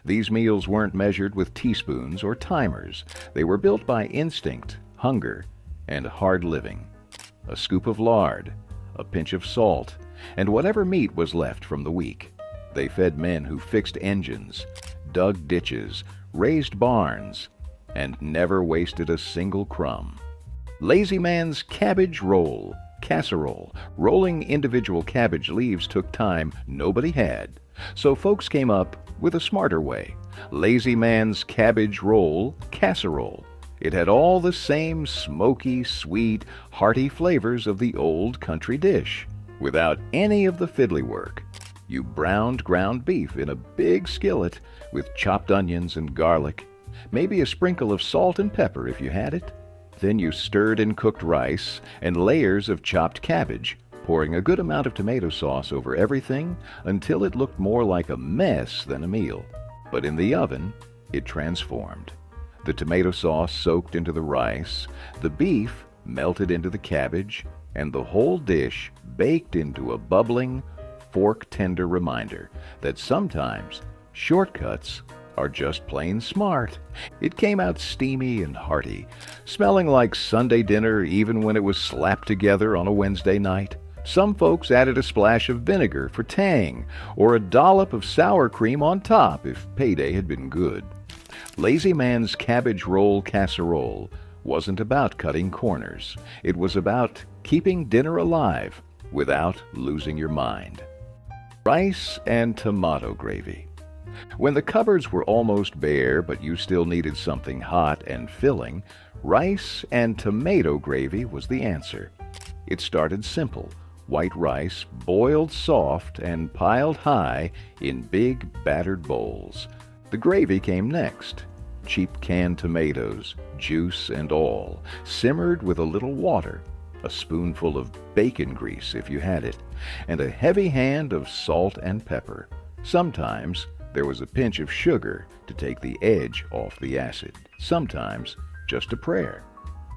These meals weren't measured with teaspoons or timers. They were built by instinct, hunger, and hard living. A scoop of lard, a pinch of salt, and whatever meat was left from the week. They fed men who fixed engines, dug ditches, raised barns, and never wasted a single crumb. Lazy Man's cabbage roll, casserole. Rolling individual cabbage leaves took time nobody had, so folks came up with a smarter way. Lazy Man's cabbage roll, casserole. It had all the same smoky, sweet, hearty flavors of the old country dish, without any of the fiddly work. You browned ground beef in a big skillet with chopped onions and garlic, maybe a sprinkle of salt and pepper if you had it. Then you stirred in cooked rice and layers of chopped cabbage, pouring a good amount of tomato sauce over everything until it looked more like a mess than a meal. But in the oven, it transformed. The tomato sauce soaked into the rice, the beef melted into the cabbage, and the whole dish baked into a bubbling, fork-tender reminder that sometimes shortcuts are just plain smart. It came out steamy and hearty, smelling like Sunday dinner even when it was slapped together on a Wednesday night. Some folks added a splash of vinegar for tang, or a dollop of sour cream on top if payday had been good. Lazy Man's cabbage roll casserole wasn't about cutting corners. It was about keeping dinner alive without losing your mind. Rice and tomato gravy. When the cupboards were almost bare but you still needed something hot and filling, rice and tomato gravy was the answer. It started simple. White rice boiled soft and piled high in big battered bowls. The gravy came next. Cheap canned tomatoes, juice and all, simmered with a little water, a spoonful of bacon grease if you had it, and a heavy hand of salt and pepper. Sometimes there was a pinch of sugar to take the edge off the acid. Sometimes just a prayer.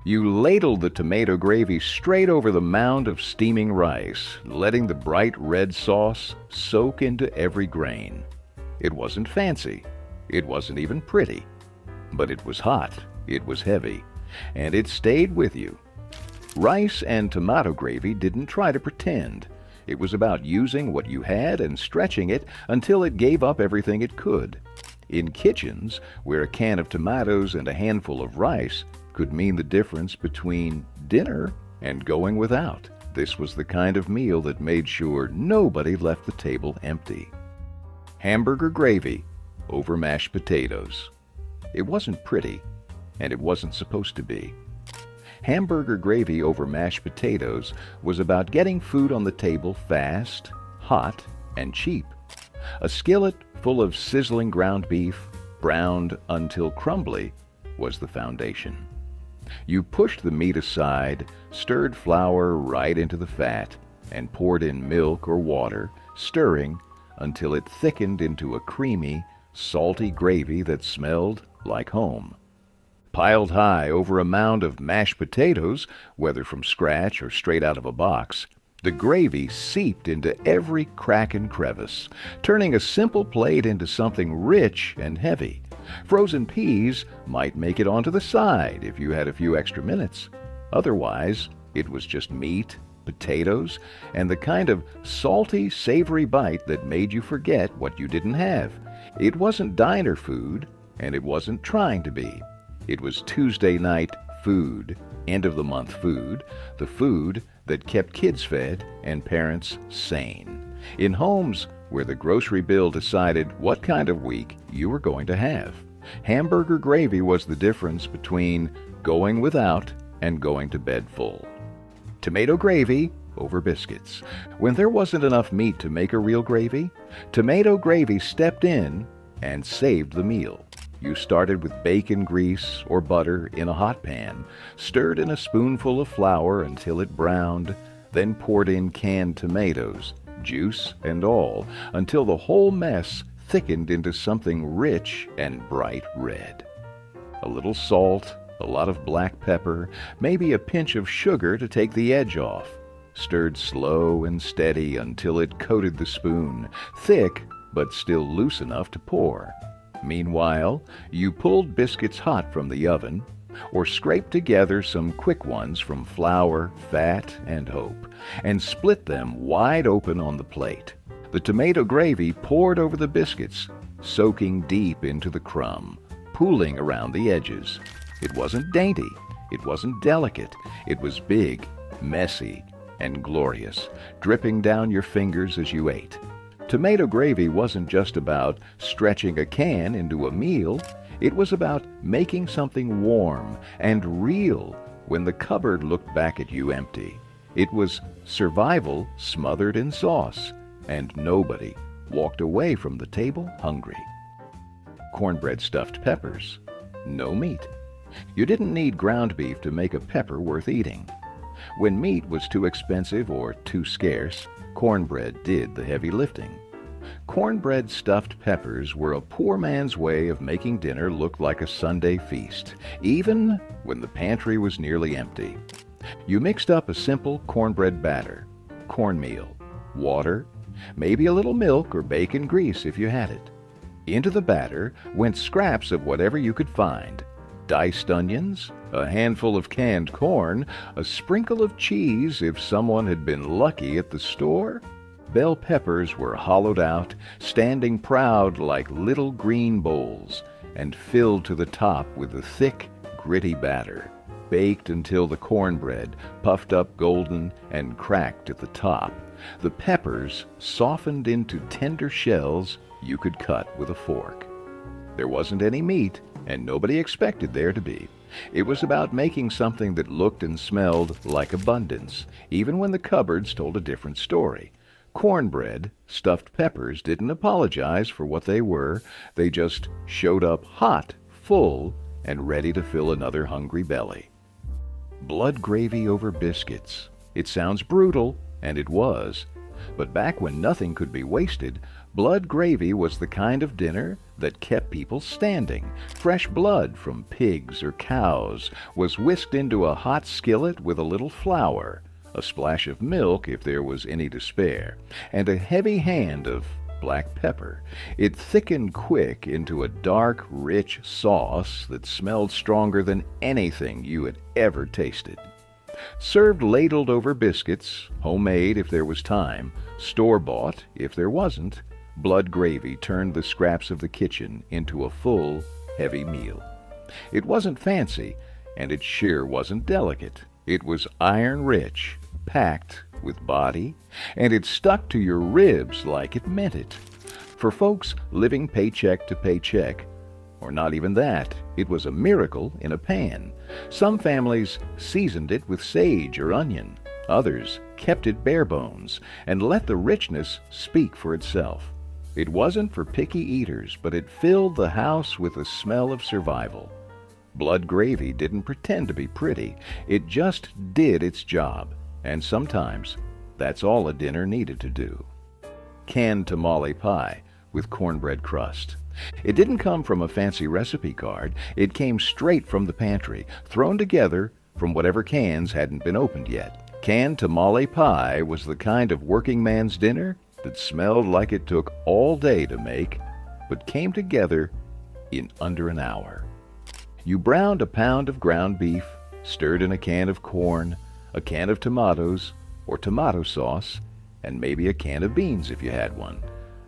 You ladled the tomato gravy straight over the mound of steaming rice, letting the bright red sauce soak into every grain. It wasn't fancy. It wasn't even pretty. But it was hot, it was heavy, and it stayed with you. Rice and tomato gravy didn't try to pretend. It was about using what you had and stretching it until it gave up everything it could. In kitchens, where a can of tomatoes and a handful of rice could mean the difference between dinner and going without, this was the kind of meal that made sure nobody left the table empty. Hamburger gravy over mashed potatoes. It wasn't pretty, and it wasn't supposed to be. Hamburger gravy over mashed potatoes was about getting food on the table fast, hot, and cheap. A skillet full of sizzling ground beef, browned until crumbly, was the foundation. You pushed the meat aside, stirred flour right into the fat, and poured in milk or water, stirring until it thickened into a creamy, salty gravy that smelled like home. Piled high over a mound of mashed potatoes, whether from scratch or straight out of a box, the gravy seeped into every crack and crevice, turning a simple plate into something rich and heavy. Frozen peas might make it onto the side if you had a few extra minutes. Otherwise, it was just meat, potatoes, and the kind of salty, savory bite that made you forget what you didn't have. It wasn't diner food, and it wasn't trying to be. It was Tuesday night food, end of the month food, the food that kept kids fed and parents sane. In homes where the grocery bill decided what kind of week you were going to have. Hamburger gravy was the difference between going without and going to bed full. Tomato gravy over biscuits. When there wasn't enough meat to make a real gravy, tomato gravy stepped in and saved the meal. You started with bacon grease or butter in a hot pan, stirred in a spoonful of flour until it browned, then poured in canned tomatoes, juice and all, until the whole mess thickened into something rich and bright red. A little salt, a lot of black pepper, maybe a pinch of sugar to take the edge off. Stirred slow and steady until it coated the spoon, thick but still loose enough to pour. Meanwhile, you pulled biscuits hot from the oven, or scraped together some quick ones from flour, fat, and hope, and split them wide open on the plate. The tomato gravy poured over the biscuits, soaking deep into the crumb, pooling around the edges. It wasn't dainty, it wasn't delicate, it was big, messy, and glorious, dripping down your fingers as you ate. Tomato gravy wasn't just about stretching a can into a meal, it was about making something warm and real when the cupboard looked back at you empty. It was survival smothered in sauce, and nobody walked away from the table hungry. Cornbread stuffed peppers. No meat. You didn't need ground beef to make a pepper worth eating. When meat was too expensive or too scarce, cornbread did the heavy lifting. Cornbread stuffed peppers were a poor man's way of making dinner look like a Sunday feast, even when the pantry was nearly empty. You mixed up a simple cornbread batter, cornmeal, water, maybe a little milk or bacon grease if you had it. Into the batter went scraps of whatever you could find: diced onions, a handful of canned corn, a sprinkle of cheese if someone had been lucky at the store. Bell peppers were hollowed out, standing proud like little green bowls, and filled to the top with the thick, gritty batter, baked until the cornbread puffed up golden and cracked at the top. The peppers softened into tender shells you could cut with a fork. There wasn't any meat, and nobody expected there to be. It was about making something that looked and smelled like abundance, even when the cupboards told a different story. Cornbread stuffed peppers didn't apologize for what they were. They just showed up hot, full, and ready to fill another hungry belly. Blood gravy over biscuits. It sounds brutal, and it was. But back when nothing could be wasted, blood gravy was the kind of dinner that kept people standing. Fresh blood from pigs or cows was whisked into a hot skillet with a little flour, a splash of milk if there was any to spare, and a heavy hand of black pepper. It thickened quick into a dark, rich sauce that smelled stronger than anything you had ever tasted. Served ladled over biscuits, homemade if there was time, store-bought if there wasn't, blood gravy turned the scraps of the kitchen into a full, heavy meal. It wasn't fancy, and it sure wasn't delicate. It was iron-rich, packed with body, and it stuck to your ribs like it meant it. For folks living paycheck to paycheck, or not even that, it was a miracle in a pan. Some families seasoned it with sage or onion. Others kept it bare bones and let the richness speak for itself. It wasn't for picky eaters, but it filled the house with the smell of survival. Blood gravy didn't pretend to be pretty. It just did its job, and sometimes that's all a dinner needed to do. Canned tamale pie with cornbread crust. It didn't come from a fancy recipe card. It came straight from the pantry, thrown together from whatever cans hadn't been opened yet. Canned tamale pie was the kind of working man's dinner that smelled like it took all day to make, but came together in under an hour. You browned a pound of ground beef, stirred in a can of corn, a can of tomatoes, or tomato sauce, and maybe a can of beans if you had one.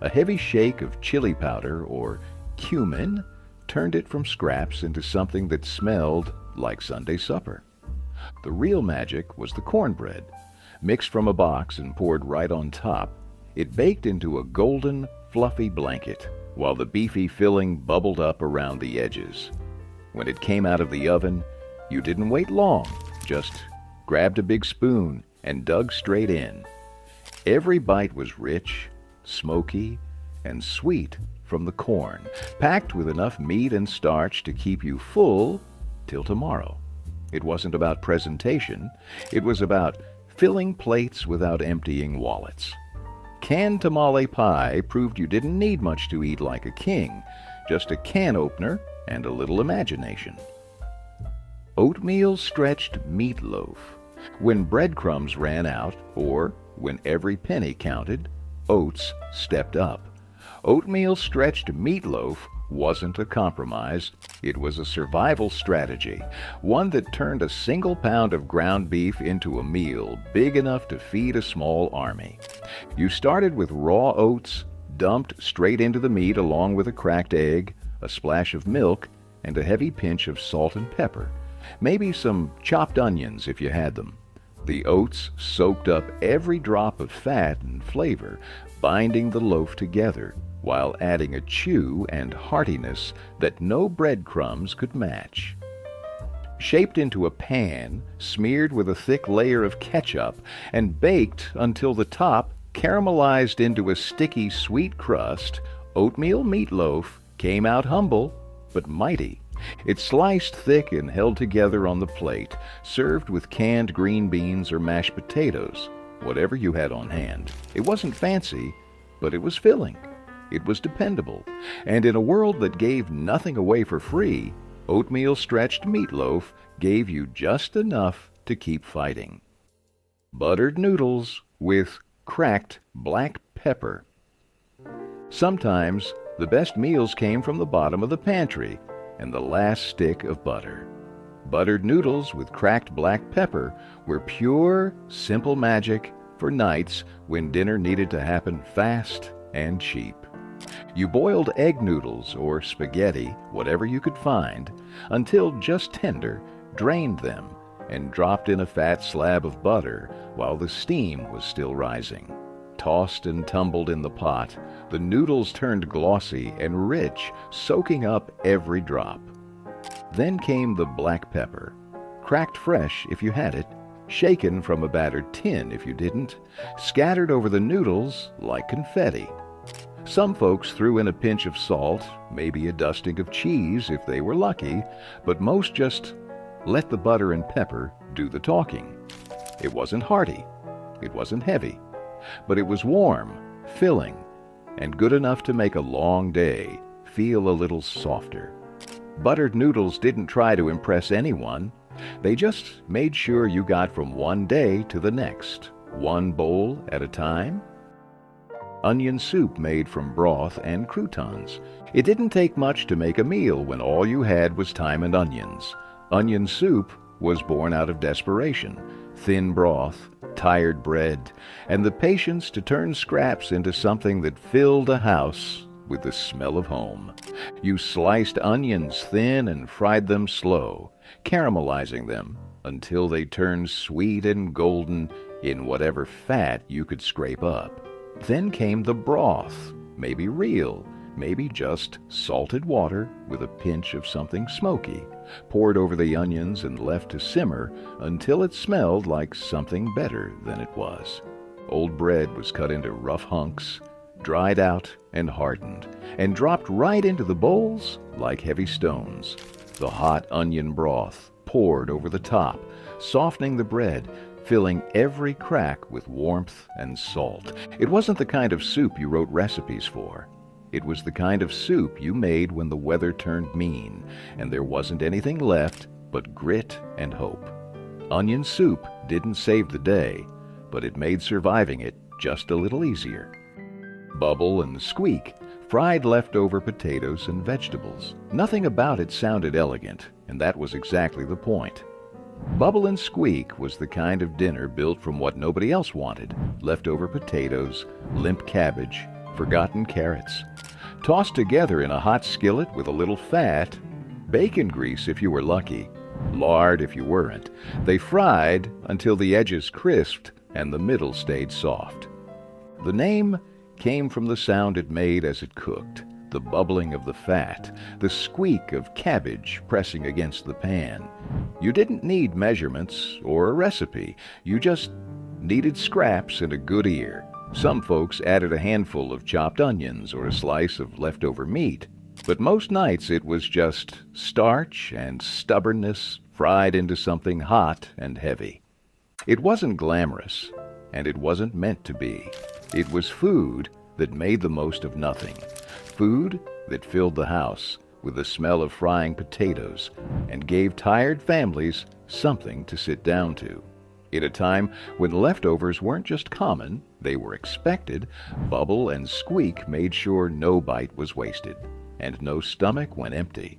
A heavy shake of chili powder or cumin turned it from scraps into something that smelled like Sunday supper. The real magic was the cornbread. Mixed from a box and poured right on top, it baked into a golden, fluffy blanket, while the beefy filling bubbled up around the edges. When it came out of the oven, you didn't wait long, just grabbed a big spoon and dug straight in. Every bite was rich, smoky, and sweet from the corn, packed with enough meat and starch to keep you full till tomorrow. It wasn't about presentation, it was about filling plates without emptying wallets. Canned tamale pie proved you didn't need much to eat like a king, just a can opener and a little imagination. Oatmeal stretched meatloaf. When breadcrumbs ran out, or when every penny counted, oats stepped up. Oatmeal stretched meatloaf wasn't a compromise. It was a survival strategy, one that turned a single pound of ground beef into a meal big enough to feed a small army. You started with raw oats, dumped straight into the meat along with a cracked egg, a splash of milk, and a heavy pinch of salt and pepper. Maybe some chopped onions if you had them. The oats soaked up every drop of fat and flavor, binding the loaf together, while adding a chew and heartiness that no breadcrumbs could match. Shaped into a pan, smeared with a thick layer of ketchup, and baked until the top caramelized into a sticky sweet crust, oatmeal meatloaf came out humble but mighty. It sliced thick and held together on the plate, served with canned green beans or mashed potatoes, whatever you had on hand. It wasn't fancy, but it was filling. It was dependable. And in a world that gave nothing away for free, oatmeal stretched meatloaf gave you just enough to keep fighting. Buttered noodles with cracked black pepper. Sometimes the best meals came from the bottom of the pantry and the last stick of butter. Buttered noodles with cracked black pepper were pure, simple magic for nights when dinner needed to happen fast and cheap. You boiled egg noodles or spaghetti, whatever you could find, until just tender, drained them, and dropped in a fat slab of butter while the steam was still rising. Tossed and tumbled in the pot, the noodles turned glossy and rich, soaking up every drop. Then came the black pepper, cracked fresh if you had it, shaken from a battered tin if you didn't, scattered over the noodles like confetti. Some folks threw in a pinch of salt, maybe a dusting of cheese if they were lucky, but most just let the butter and pepper do the talking. It wasn't hearty, it wasn't heavy, but it was warm, filling, and good enough to make a long day feel a little softer. Buttered noodles didn't try to impress anyone. They just made sure you got from one day to the next, one bowl at a time. Onion soup made from broth and croutons. It didn't take much to make a meal when all you had was time and onions. Onion soup was born out of desperation, thin broth, tired bread, and the patience to turn scraps into something that filled a house with the smell of home. You sliced onions thin and fried them slow, caramelizing them until they turned sweet and golden in whatever fat you could scrape up. Then came the broth, maybe real, maybe just salted water with a pinch of something smoky, poured over the onions and left to simmer until it smelled like something better than it was. Old bread was cut into rough hunks, dried out and hardened, and dropped right into the bowls like heavy stones. The hot onion broth poured over the top, softening the bread, filling every crack with warmth and salt. It wasn't the kind of soup you wrote recipes for. It was the kind of soup you made when the weather turned mean, and there wasn't anything left but grit and hope. Onion soup didn't save the day, but it made surviving it just a little easier. Bubble and Squeak fried leftover potatoes and vegetables. Nothing about it sounded elegant, and that was exactly the point. Bubble and Squeak was the kind of dinner built from what nobody else wanted: leftover potatoes, limp cabbage, forgotten carrots, tossed together in a hot skillet with a little fat, bacon grease if you were lucky, lard if you weren't. They fried until the edges crisped and the middle stayed soft. The name came from the sound it made as it cooked, the bubbling of the fat, the squeak of cabbage pressing against the pan. You didn't need measurements or a recipe. You just needed scraps and a good ear. Some folks added a handful of chopped onions or a slice of leftover meat, but most nights it was just starch and stubbornness fried into something hot and heavy. It wasn't glamorous, and it wasn't meant to be. It was food that made the most of nothing. Food that filled the house with the smell of frying potatoes and gave tired families something to sit down to. In a time when leftovers weren't just common, they were expected, Bubble and Squeak made sure no bite was wasted. and no stomach when empty.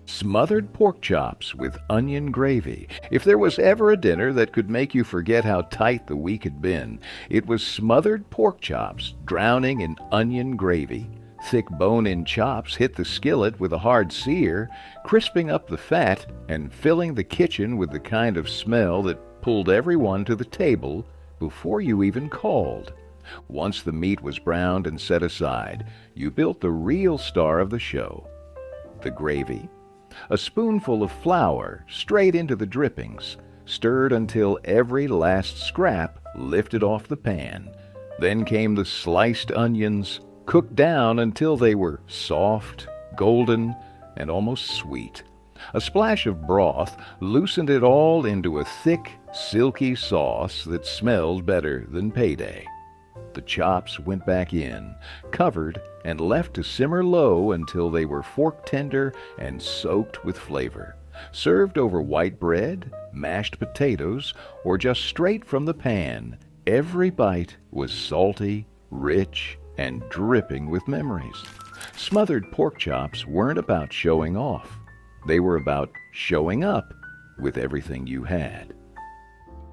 Smothered pork chops with onion gravy. If there was ever a dinner that could make you forget how tight the week had been, it was smothered pork chops drowning in onion gravy. Thick bone-in chops hit the skillet with a hard sear, crisping up the fat and filling the kitchen with the kind of smell that pulled everyone to the table before you even called. Once the meat was browned and set aside, you built the real star of the show, the gravy. A spoonful of flour straight into the drippings, stirred until every last scrap lifted off the pan. Then came the sliced onions, cooked down until they were soft, golden, and almost sweet. A splash of broth loosened it all into a thick, silky sauce that smelled better than payday. The chops went back in, covered, and left to simmer low until they were fork tender and soaked with flavor. Served over white bread, mashed potatoes, or just straight from the pan, every bite was salty, rich, and dripping with memories. Smothered pork chops weren't about showing off. They were about showing up with everything you had.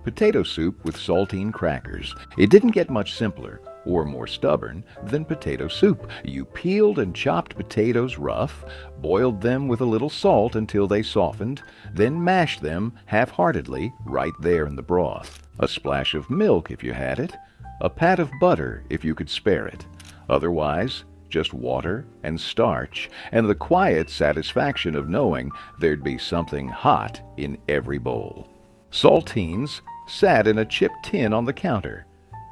Potato soup with saltine crackers. It didn't get much simpler or more stubborn than potato soup. You peeled and chopped potatoes rough, boiled them with a little salt until they softened, then mashed them half-heartedly right there in the broth. A splash of milk if you had it, a pat of butter if you could spare it. Otherwise, just water and starch, and the quiet satisfaction of knowing there'd be something hot in every bowl. Saltines sat in a chipped tin on the counter.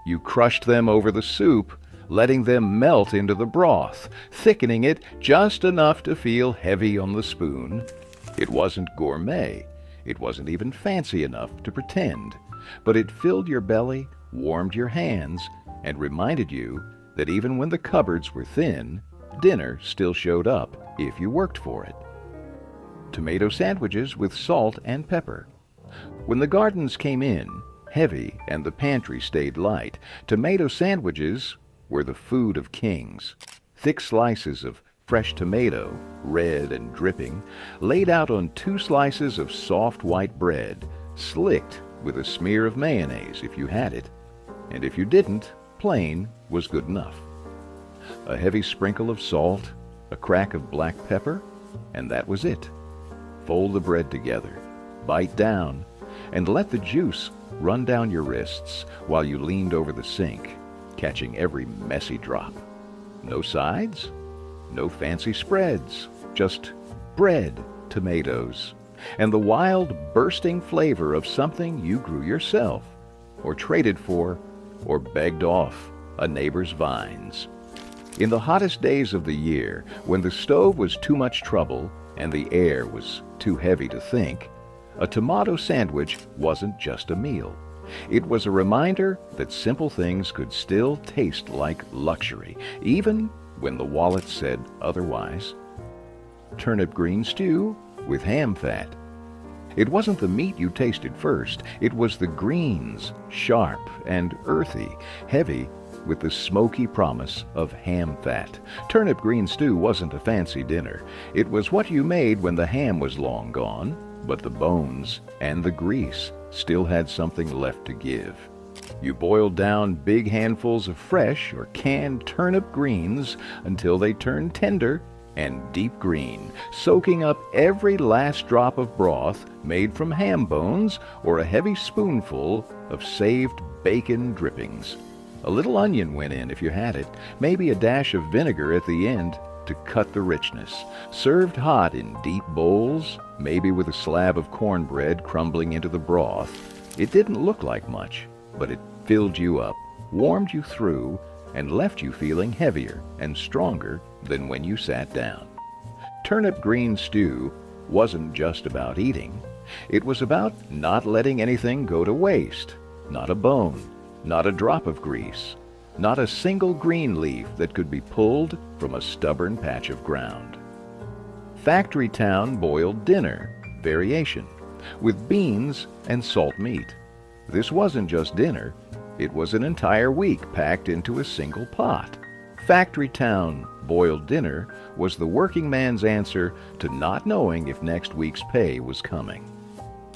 You crushed them over the soup, letting them melt into the broth, thickening it just enough to feel heavy on the spoon. It wasn't gourmet. It wasn't even fancy enough to pretend. But it filled your belly, warmed your hands, and reminded you that even when the cupboards were thin, dinner still showed up if you worked for it. Tomato sandwiches with salt and pepper. When the gardens came in, heavy, and the pantry stayed light, tomato sandwiches were the food of kings. Thick slices of fresh tomato, red and dripping, laid out on 2 slices of soft white bread, slicked with a smear of mayonnaise if you had it, and if you didn't, plain was good enough. A heavy sprinkle of salt, a crack of black pepper, and that was it. Fold the bread together, bite down, and let the juice run down your wrists while you leaned over the sink, catching every messy drop. No sides, no fancy spreads, just bread, tomatoes, and the wild, bursting flavor of something you grew yourself, or traded for, or begged off a neighbor's vines. In the hottest days of the year, when the stove was too much trouble and the air was too heavy to think, a tomato sandwich wasn't just a meal. It was a reminder that simple things could still taste like luxury, even when the wallet said otherwise. Turnip green stew with ham fat. It wasn't the meat you tasted first, it was the greens, sharp and earthy, heavy with the smoky promise of ham fat. Turnip green stew wasn't a fancy dinner. It was what you made when the ham was long gone, but the bones and the grease still had something left to give. You boiled down big handfuls of fresh or canned turnip greens until they turned tender and deep green, soaking up every last drop of broth made from ham bones or a heavy spoonful of saved bacon drippings. A little onion went in if you had it, maybe a dash of vinegar at the end to cut the richness. Served hot in deep bowls, maybe with a slab of cornbread crumbling into the broth. It didn't look like much, but it filled you up, warmed you through, and left you feeling heavier and stronger than when you sat down. Turnip green stew wasn't just about eating. It was about not letting anything go to waste. Not a bone, not a drop of grease, not a single green leaf that could be pulled from a stubborn patch of ground. Factory Town boiled dinner, variation, with beans and salt meat. This wasn't just dinner, it was an entire week packed into a single pot. Factory town boiled dinner was the working man's answer to not knowing if next week's pay was coming.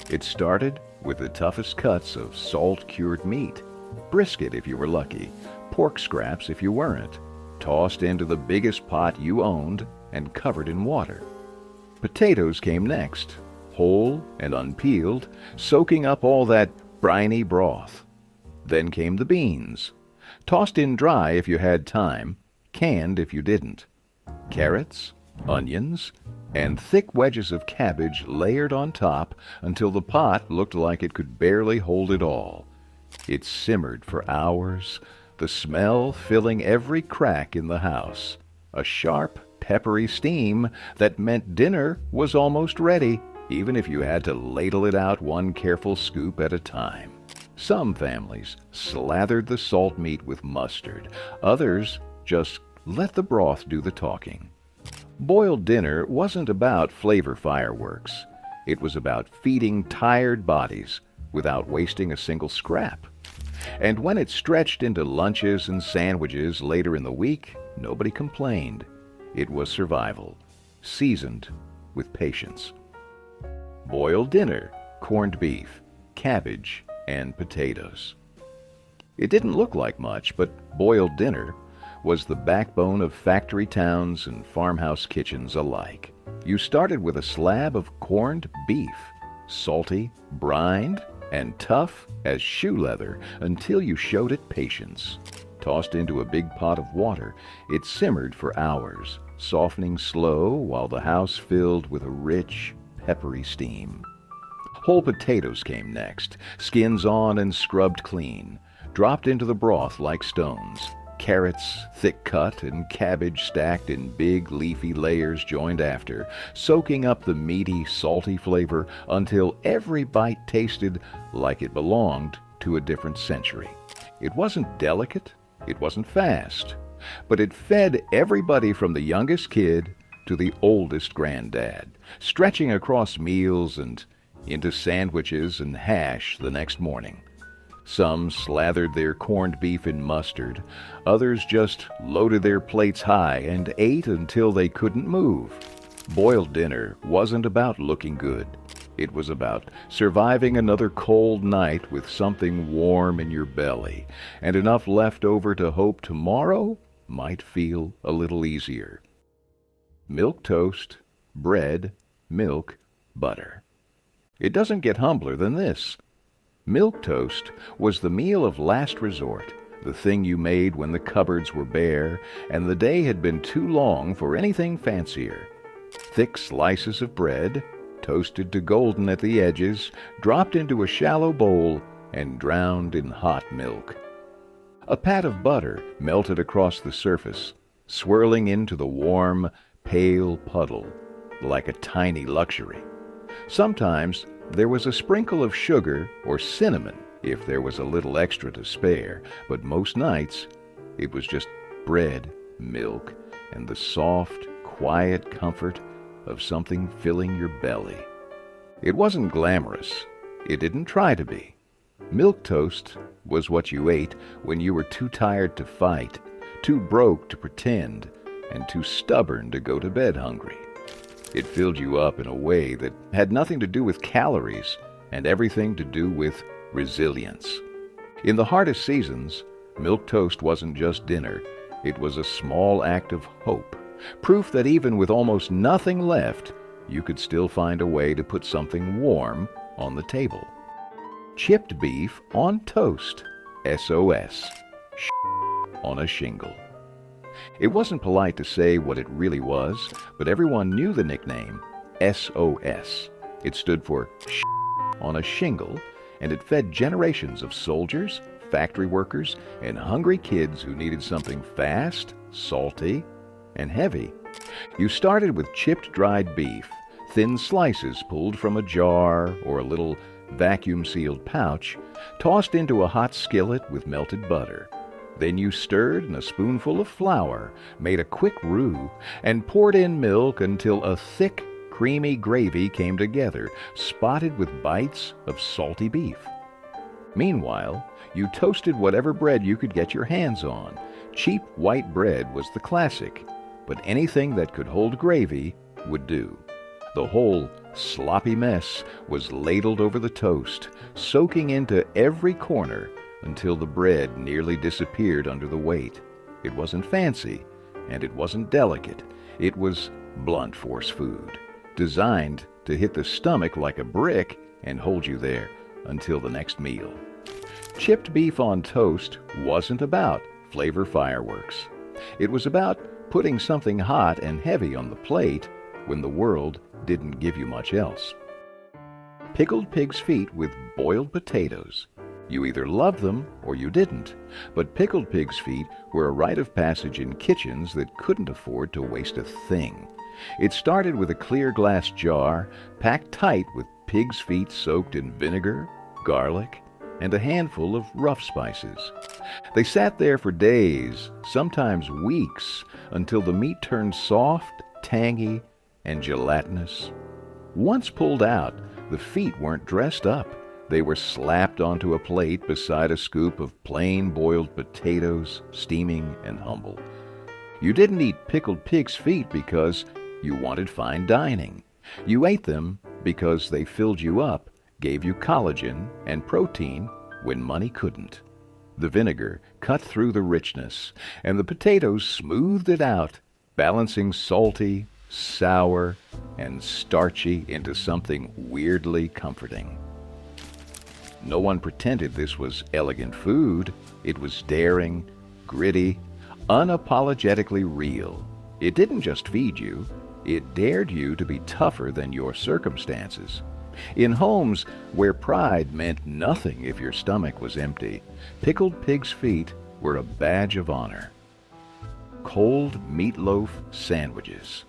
It started with the toughest cuts of salt-cured meat, brisket if you were lucky, pork scraps if you weren't, tossed into the biggest pot you owned and covered in water. Potatoes came next, whole and unpeeled, soaking up all that briny broth. Then came the beans, tossed in dry if you had time, canned if you didn't. Carrots, onions, and thick wedges of cabbage layered on top until the pot looked like it could barely hold it all. It simmered for hours, the smell filling every crack in the house. A sharp, peppery steam that meant dinner was almost ready, even if you had to ladle it out one careful scoop at a time. Some families slathered the salt meat with mustard. Others just let the broth do the talking. Boiled dinner wasn't about flavor fireworks. It was about feeding tired bodies without wasting a single scrap. And when it stretched into lunches and sandwiches later in the week, nobody complained. It was survival, seasoned with patience. Boiled dinner, corned beef, cabbage, and potatoes. It didn't look like much, but boiled dinner was the backbone of factory towns and farmhouse kitchens alike. You started with a slab of corned beef, salty, brined, and tough as shoe leather until you showed it patience. Tossed into a big pot of water, it simmered for hours, softening slow while the house filled with a rich, peppery steam. Whole potatoes came next, skins on and scrubbed clean, dropped into the broth like stones. Carrots, thick cut, and cabbage stacked in big leafy layers joined after, soaking up the meaty, salty flavor until every bite tasted like it belonged to a different century. It wasn't delicate, it wasn't fast, but it fed everybody from the youngest kid to the oldest granddad, stretching across meals and into sandwiches and hash the next morning. Some slathered their corned beef in mustard, others just loaded their plates high and ate until they couldn't move. Boiled dinner wasn't about looking good. It was about surviving another cold night with something warm in your belly and enough left over to hope tomorrow might feel a little easier. Milk toast, bread, milk, butter. It doesn't get humbler than this. Milk toast was the meal of last resort, the thing you made when the cupboards were bare and the day had been too long for anything fancier. Thick slices of bread, toasted to golden at the edges, dropped into a shallow bowl and drowned in hot milk. A pat of butter melted across the surface, swirling into the warm, pale puddle, like a tiny luxury. Sometimes there was a sprinkle of sugar or cinnamon if there was a little extra to spare, but most nights it was just bread, milk, and the soft, quiet comfort of something filling your belly. It wasn't glamorous. It didn't try to be. Milk toast was what you ate when you were too tired to fight, too broke to pretend, and too stubborn to go to bed hungry. It filled you up in a way that had nothing to do with calories and everything to do with resilience. In the hardest seasons, milk toast wasn't just dinner. It was a small act of hope, proof that even with almost nothing left, you could still find a way to put something warm on the table. Chipped beef on toast, SOS, on a shingle. It wasn't polite to say what it really was, but everyone knew the nickname SOS. It stood for on a shingle, and it fed generations of soldiers, factory workers, and hungry kids who needed something fast, salty, and heavy. You started with chipped dried beef, thin slices pulled from a jar or a little vacuum-sealed pouch, tossed into a hot skillet with melted butter. Then you stirred in a spoonful of flour, made a quick roux, and poured in milk until a thick, creamy gravy came together, spotted with bites of salty beef. Meanwhile, you toasted whatever bread you could get your hands on, Cheap white bread was the classic, but anything that could hold gravy would do. The whole sloppy mess was ladled over the toast, soaking into every corner until the bread nearly disappeared under the weight. It wasn't fancy, and it wasn't delicate. It was blunt force food, designed to hit the stomach like a brick and hold you there until the next meal. Chipped beef on toast wasn't about flavor fireworks. It was about putting something hot and heavy on the plate when the world didn't give you much else. Pickled pig's feet with boiled potatoes. You either loved them or you didn't, but pickled pig's feet were a rite of passage in kitchens that couldn't afford to waste a thing. It started with a clear glass jar packed tight with pig's feet soaked in vinegar, garlic, and a handful of rough spices. They sat there for days, sometimes weeks, until the meat turned soft, tangy, and gelatinous. Once pulled out, the feet weren't dressed up. They were slapped onto a plate beside a scoop of plain boiled potatoes, steaming and humble. You didn't eat pickled pig's feet because you wanted fine dining. You ate them because they filled you up, gave you collagen and protein when money couldn't. The vinegar cut through the richness, and the potatoes smoothed it out, balancing salty, sour, and starchy into something weirdly comforting. No one pretended this was elegant food. It was daring, gritty, unapologetically real. It didn't just feed you, it dared you to be tougher than your circumstances. In homes where pride meant nothing if your stomach was empty, pickled pig's feet were a badge of honor. Cold meatloaf sandwiches.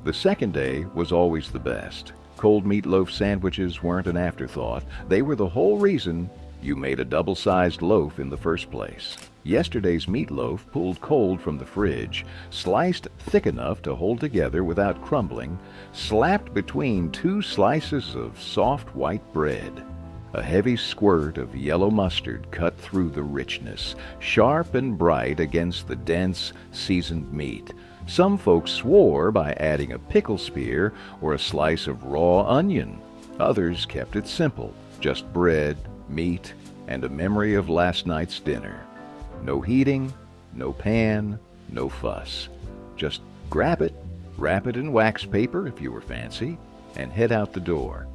The second day was always the best. Cold meatloaf sandwiches weren't an afterthought. They were the whole reason you made a double-sized loaf in the first place. Yesterday's meatloaf, pulled cold from the fridge, sliced thick enough to hold together without crumbling, slapped between two slices of soft white bread. A heavy squirt of yellow mustard cut through the richness, sharp and bright against the dense, seasoned meat. Some folks swore by adding a pickle spear or a slice of raw onion. Others kept it simple, just bread, meat, and a memory of last night's dinner. No heating, no pan, no fuss. Just grab it, wrap it in wax paper if you were fancy, and head out the door.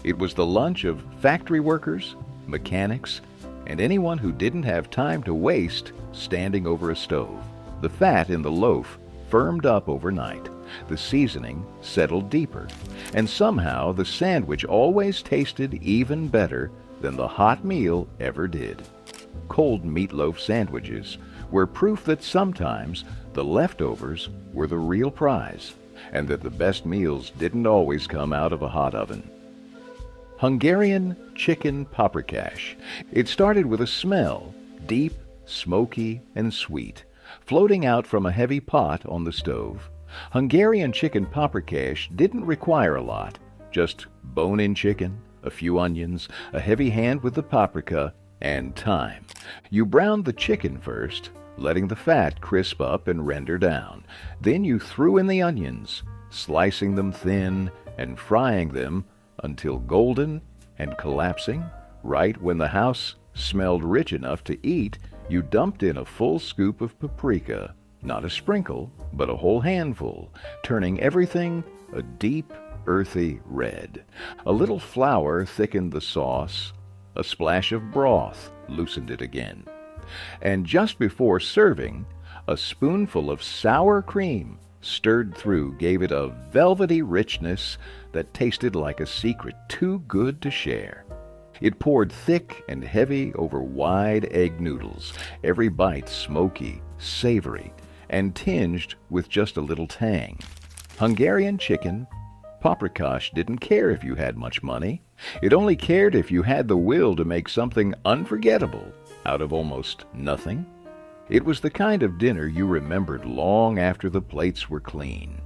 It was the lunch of factory workers, mechanics, and anyone who didn't have time to waste standing over a stove. The fat in the loaf firmed up overnight. The seasoning settled deeper, and somehow the sandwich always tasted even better than the hot meal ever did. Cold meatloaf sandwiches were proof that sometimes the leftovers were the real prize, and that the best meals didn't always come out of a hot oven. Hungarian chicken paprikash. It started with a smell, deep, smoky, and sweet, floating out from a heavy pot on the stove. Hungarian chicken paprikash didn't require a lot, just bone-in chicken, a few onions, a heavy hand with the paprika, and time. You browned the chicken first, letting the fat crisp up and render down. Then you threw in the onions, slicing them thin and frying them until golden and collapsing. Right when the house smelled rich enough to eat, you dumped in a full scoop of paprika, not a sprinkle, but a whole handful, turning everything a deep, earthy red. A little flour thickened the sauce. A splash of broth loosened it again. And just before serving, a spoonful of sour cream stirred through gave it a velvety richness that tasted like a secret too good to share. It poured thick and heavy over wide egg noodles, every bite smoky, savory, and tinged with just a little tang. Hungarian chicken paprikash didn't care if you had much money. It only cared if you had the will to make something unforgettable out of almost nothing. It was the kind of dinner you remembered long after the plates were clean.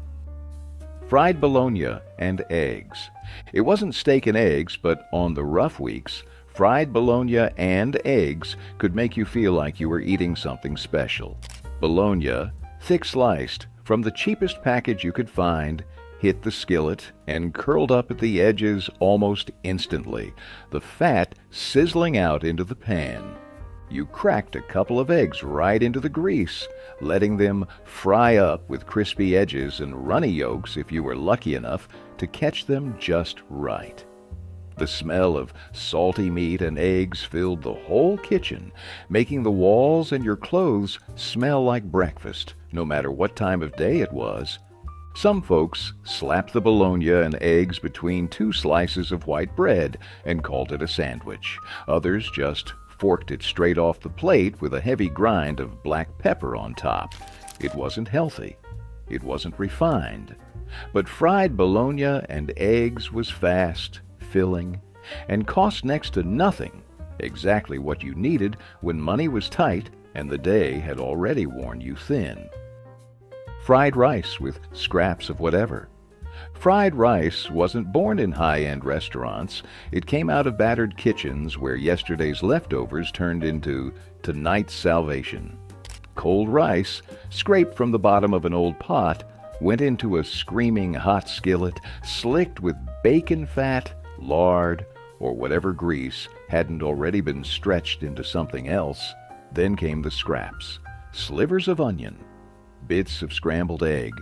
Fried bologna and eggs. It wasn't steak and eggs, but on the rough weeks, Fried bologna and eggs could make you feel like you were eating something special. Bologna, thick sliced, from the cheapest package you could find, hit the skillet and curled up at the edges almost instantly, the fat sizzling out into the pan. You cracked a couple of eggs right into the grease, letting them fry up with crispy edges and runny yolks if you were lucky enough to catch them just right. The smell of salty meat and eggs filled the whole kitchen, making the walls and your clothes smell like breakfast, no matter what time of day it was. Some folks slapped the bologna and eggs between two slices of white bread and called it a sandwich. Others just forked it straight off the plate with a heavy grind of black pepper on top. It wasn't healthy. It wasn't refined. But fried bologna and eggs was fast, filling, and cost next to nothing, exactly what you needed when money was tight and the day had already worn you thin. Fried rice with scraps of whatever. Fried rice wasn't born in high-end restaurants. It came out of battered kitchens where yesterday's leftovers turned into tonight's salvation. Cold rice, scraped from the bottom of an old pot, went into a screaming hot skillet, slicked with bacon fat, lard, or whatever grease hadn't already been stretched into something else. Then came the scraps, slivers of onion, bits of scrambled egg,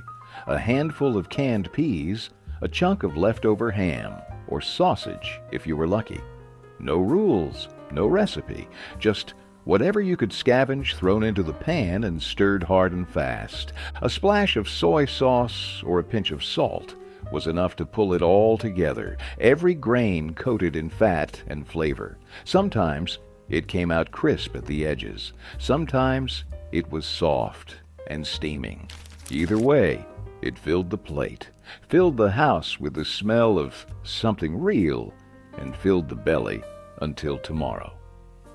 a handful of canned peas, a chunk of leftover ham, or sausage if you were lucky. No rules, no recipe, just whatever you could scavenge thrown into the pan and stirred hard and fast. A splash of soy sauce or a pinch of salt was enough to pull it all together, every grain coated in fat and flavor. Sometimes it came out crisp at the edges. Sometimes it was soft and steaming. Either way, it filled the plate, filled the house with the smell of something real, and filled the belly until tomorrow.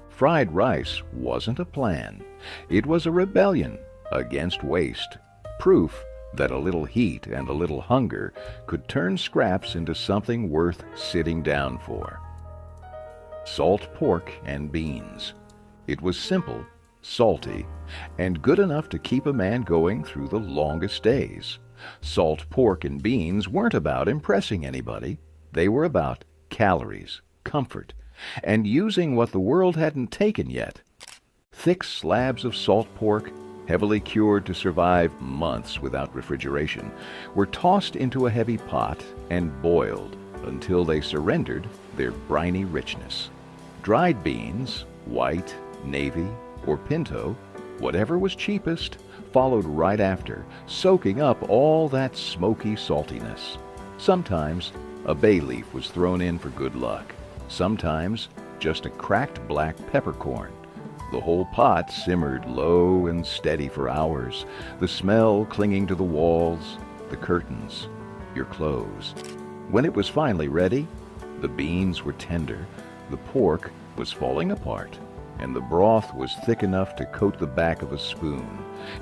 Fried rice wasn't a plan. It was a rebellion against waste, proof that a little heat and a little hunger could turn scraps into something worth sitting down for. Salt pork and beans. It was simple, salty, and good enough to keep a man going through the longest days. Salt pork and beans weren't about impressing anybody. They were about calories, comfort, and using what the world hadn't taken yet. Thick slabs of salt pork, heavily cured to survive months without refrigeration, were tossed into a heavy pot and boiled until they surrendered their briny richness. Dried beans, white, navy, or pinto, whatever was cheapest, followed right after, soaking up all that smoky saltiness. Sometimes a bay leaf was thrown in for good luck. Sometimes just a cracked black peppercorn. The whole pot simmered low and steady for hours, the smell clinging to the walls, the curtains, your clothes. When it was finally ready, the beans were tender, the pork was falling apart, and the broth was thick enough to coat the back of a spoon.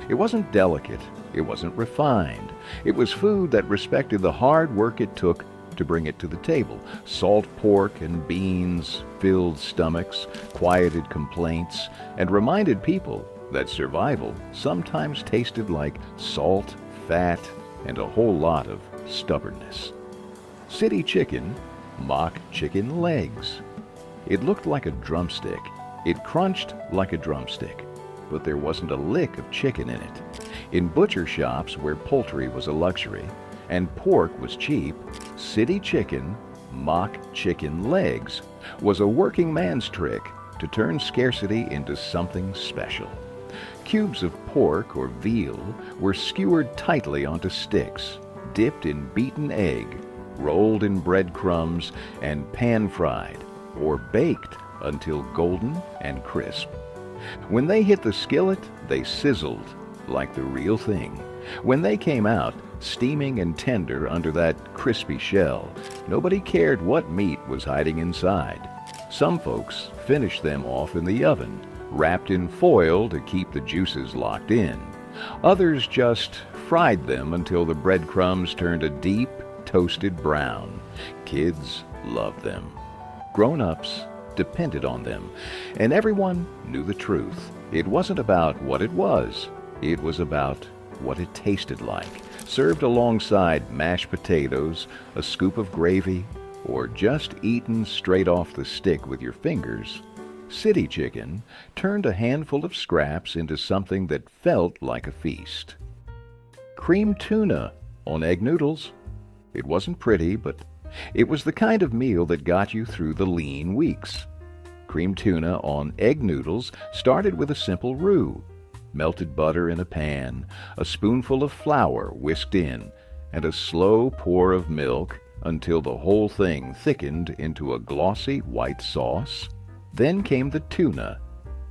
It wasn't delicate, it wasn't refined. It was food that respected the hard work it took to bring it to the table. Salt pork and beans filled stomachs, quieted complaints, and reminded people that survival sometimes tasted like salt, fat, and a whole lot of stubbornness. City chicken, mock chicken legs. It looked like a drumstick. It crunched like a drumstick, but there wasn't a lick of chicken in it. In butcher shops where poultry was a luxury and pork was cheap, city chicken, mock chicken legs, was a working man's trick to turn scarcity into something special. Cubes of pork or veal were skewered tightly onto sticks, dipped in beaten egg, rolled in breadcrumbs, and pan-fried or baked until golden and crisp. When they hit the skillet, they sizzled like the real thing. When they came out, steaming and tender under that crispy shell, nobody cared what meat was hiding inside. Some folks finished them off in the oven, wrapped in foil to keep the juices locked in. Others just fried them until the breadcrumbs turned a deep, toasted brown. Kids loved them. Grown-ups depended on them, and everyone knew the truth. It wasn't about what it was about what it tasted like, served alongside mashed potatoes, a scoop of gravy, or just eaten straight off the stick with your fingers. City chicken turned a handful of scraps into something that felt like a feast. Creamed tuna on egg noodles. It wasn't pretty, but it was the kind of meal that got you through the lean weeks. Creamed tuna on egg noodles started with a simple roux. Melted butter in a pan, a spoonful of flour whisked in, and a slow pour of milk until the whole thing thickened into a glossy white sauce. Then came the tuna,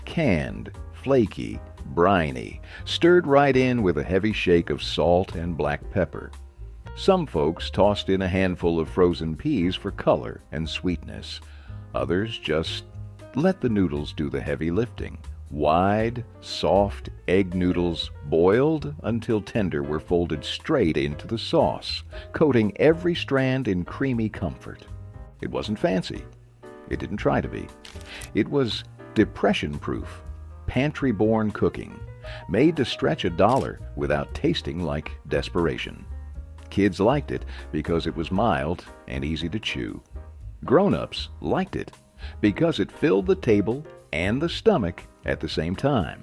canned, flaky, briny, stirred right in with a heavy shake of salt and black pepper. Some folks tossed in a handful of frozen peas for color and sweetness. Others just let the noodles do the heavy lifting. Wide, soft egg noodles boiled until tender were folded straight into the sauce, coating every strand in creamy comfort. It wasn't fancy. It didn't try to be. It was depression-proof, pantry-born cooking, made to stretch $1 without tasting like desperation. Kids liked it because it was mild and easy to chew. Grown-ups liked it because it filled the table and the stomach at the same time.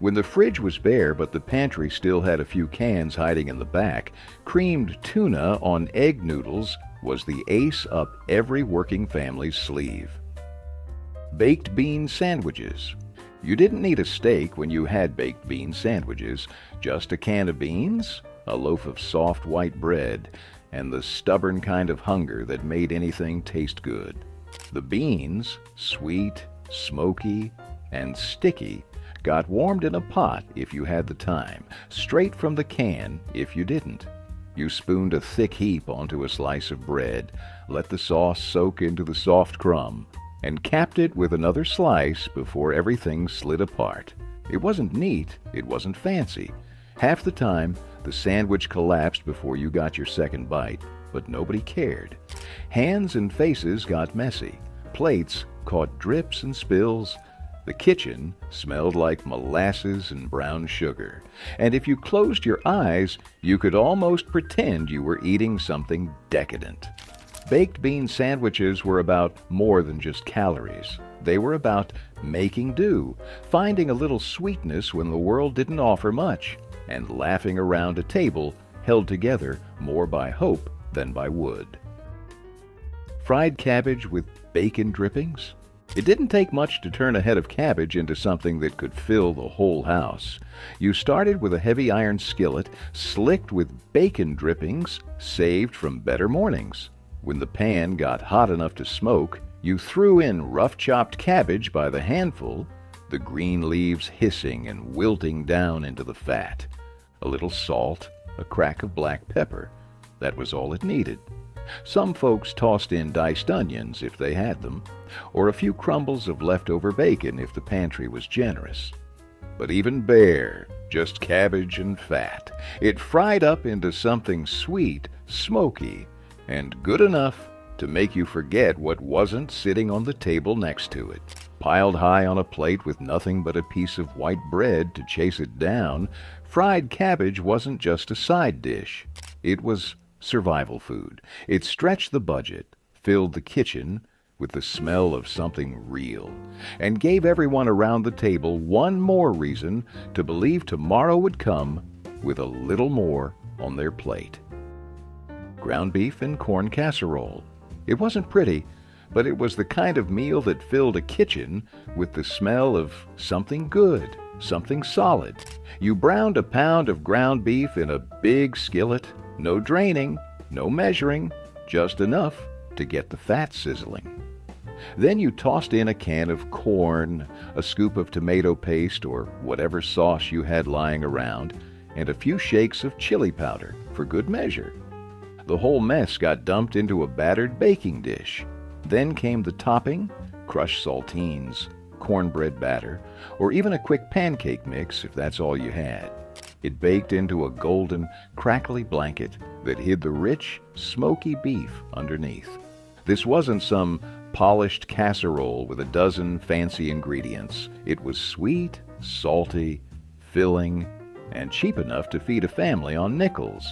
When the fridge was bare but the pantry still had a few cans hiding in the back, creamed tuna on egg noodles was the ace up every working family's sleeve. Baked bean sandwiches. You didn't need a steak when you had baked bean sandwiches, just a can of beans, a loaf of soft white bread, and the stubborn kind of hunger that made anything taste good. The beans, sweet, smoky, and sticky, got warmed in a pot if you had the time, straight from the can if you didn't. You spooned a thick heap onto a slice of bread, let the sauce soak into the soft crumb, and capped it with another slice before everything slid apart. It wasn't neat, it wasn't fancy. Half the time, the sandwich collapsed before you got your second bite, but nobody cared. Hands and faces got messy. Plates caught drips and spills. The kitchen smelled like molasses and brown sugar, and if you closed your eyes, you could almost pretend you were eating something decadent. Baked bean sandwiches were about more than just calories. They were about making do, finding a little sweetness when the world didn't offer much, and laughing around a table held together more by hope than by wood. Fried cabbage with bacon drippings? It didn't take much to turn a head of cabbage into something that could fill the whole house. You started with a heavy iron skillet, slicked with bacon drippings, saved from better mornings. When the pan got hot enough to smoke, you threw in rough-chopped cabbage by the handful, the green leaves hissing and wilting down into the fat. A little salt, a crack of black pepper. That was all it needed. Some folks tossed in diced onions if they had them, or a few crumbles of leftover bacon if the pantry was generous. But even bare, just cabbage and fat, it fried up into something sweet, smoky, and good enough to make you forget what wasn't sitting on the table next to it. Piled high on a plate with nothing but a piece of white bread to chase it down, fried cabbage wasn't just a side dish. It was survival food. It stretched the budget, filled the kitchen with the smell of something real, and gave everyone around the table one more reason to believe tomorrow would come with a little more on their plate. Ground beef and corn casserole. It wasn't pretty, but it was the kind of meal that filled a kitchen with the smell of something good, something solid. You browned a pound of ground beef in a big skillet. No draining, no measuring, just enough to get the fat sizzling. Then you tossed in a can of corn, a scoop of tomato paste or whatever sauce you had lying around, and a few shakes of chili powder for good measure. The whole mess got dumped into a battered baking dish. Then came the topping, crushed saltines, cornbread batter, or even a quick pancake mix if that's all you had. It baked into a golden, crackly blanket that hid the rich, smoky beef underneath. This wasn't some polished casserole with a dozen fancy ingredients. It was sweet, salty, filling, and cheap enough to feed a family on nickels.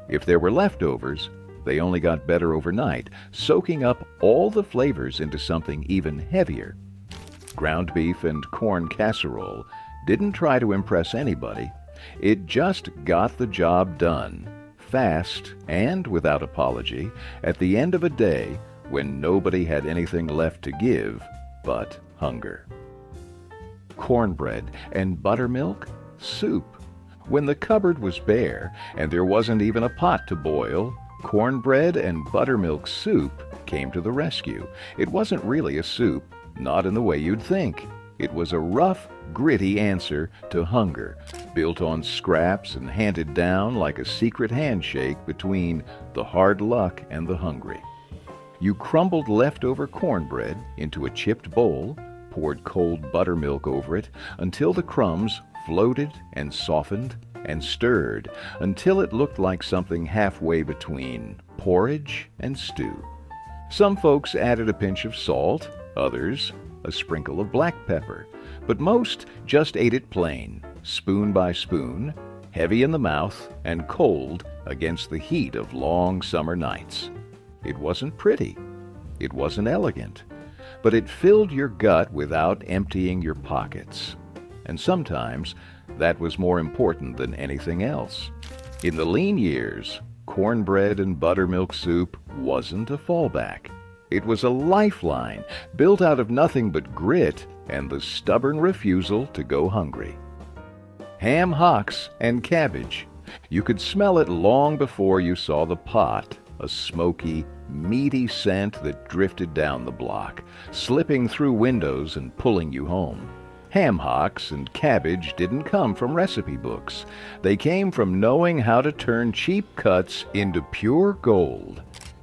If there were leftovers, they only got better overnight, soaking up all the flavors into something even heavier. Ground beef and corn casserole didn't try to impress anybody. It just got the job done, fast and without apology, at the end of a day when nobody had anything left to give but hunger. Cornbread and buttermilk soup. When the cupboard was bare and there wasn't even a pot to boil, cornbread and buttermilk soup came to the rescue. It wasn't really a soup, not in the way you'd think. It was a rough, gritty answer to hunger, built on scraps and handed down like a secret handshake between the hard luck and the hungry. You crumbled leftover cornbread into a chipped bowl, poured cold buttermilk over it until the crumbs floated and softened, and stirred until it looked like something halfway between porridge and stew. Some folks added a pinch of salt, others a sprinkle of black pepper, but most just ate it plain, spoon by spoon, heavy in the mouth and cold against the heat of long summer nights. It wasn't pretty, it wasn't elegant, but it filled your gut without emptying your pockets. And sometimes that was more important than anything else. In the lean years, cornbread and buttermilk soup wasn't a fallback. It was a lifeline built out of nothing but grit and the stubborn refusal to go hungry. Ham hocks and cabbage. You could smell it long before you saw the pot, a smoky, meaty scent that drifted down the block, slipping through windows and pulling you home. Ham hocks and cabbage didn't come from recipe books. They came from knowing how to turn cheap cuts into pure gold.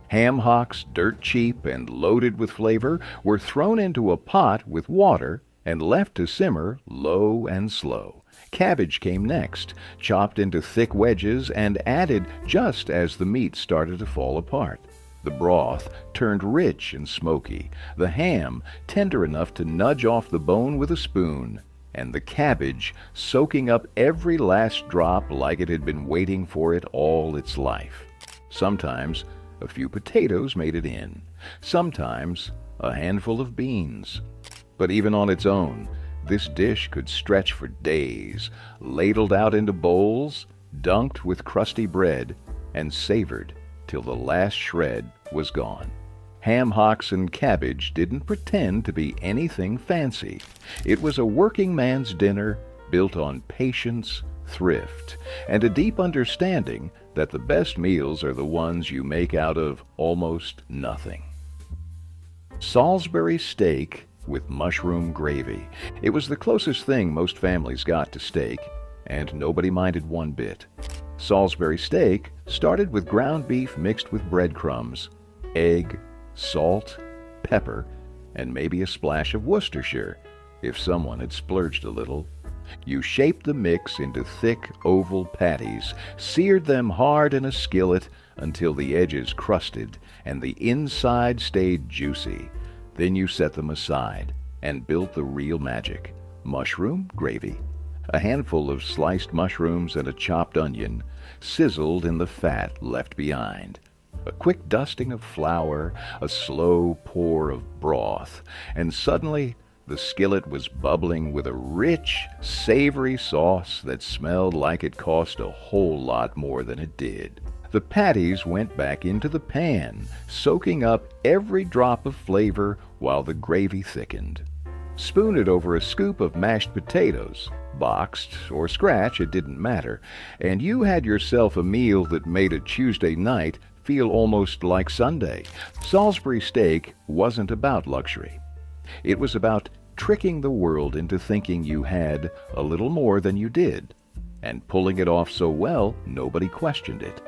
Ham hocks, dirt cheap and loaded with flavor, were thrown into a pot with water and left to simmer low and slow. Cabbage came next, chopped into thick wedges and added just as the meat started to fall apart. The broth turned rich and smoky, the ham tender enough to nudge off the bone with a spoon, and the cabbage soaking up every last drop like it had been waiting for it all its life. Sometimes a few potatoes made it in, sometimes a handful of beans. But even on its own, this dish could stretch for days, ladled out into bowls, dunked with crusty bread, and savored till the last shred was gone. Ham hocks and cabbage didn't pretend to be anything fancy. It was a working man's dinner built on patience, thrift, and a deep understanding that the best meals are the ones you make out of almost nothing. Salisbury steak with mushroom gravy. It was the closest thing most families got to steak, and nobody minded one bit. Salisbury steak started with ground beef mixed with breadcrumbs, egg, salt, pepper, and maybe a splash of Worcestershire, if someone had splurged a little. You shaped the mix into thick oval patties, seared them hard in a skillet until the edges crusted and the inside stayed juicy. Then you set them aside and built the real magic: mushroom gravy. A handful of sliced mushrooms and a chopped onion, sizzled in the fat left behind. A quick dusting of flour, a slow pour of broth, and suddenly the skillet was bubbling with a rich, savory sauce that smelled like it cost a whole lot more than it did. The patties went back into the pan, soaking up every drop of flavor while the gravy thickened. Spoon it over a scoop of mashed potatoes, boxed or scratch, it didn't matter, and you had yourself a meal that made a Tuesday night feel almost like Sunday. Salisbury steak wasn't about luxury. It was about tricking the world into thinking you had a little more than you did, and pulling it off so well nobody questioned it.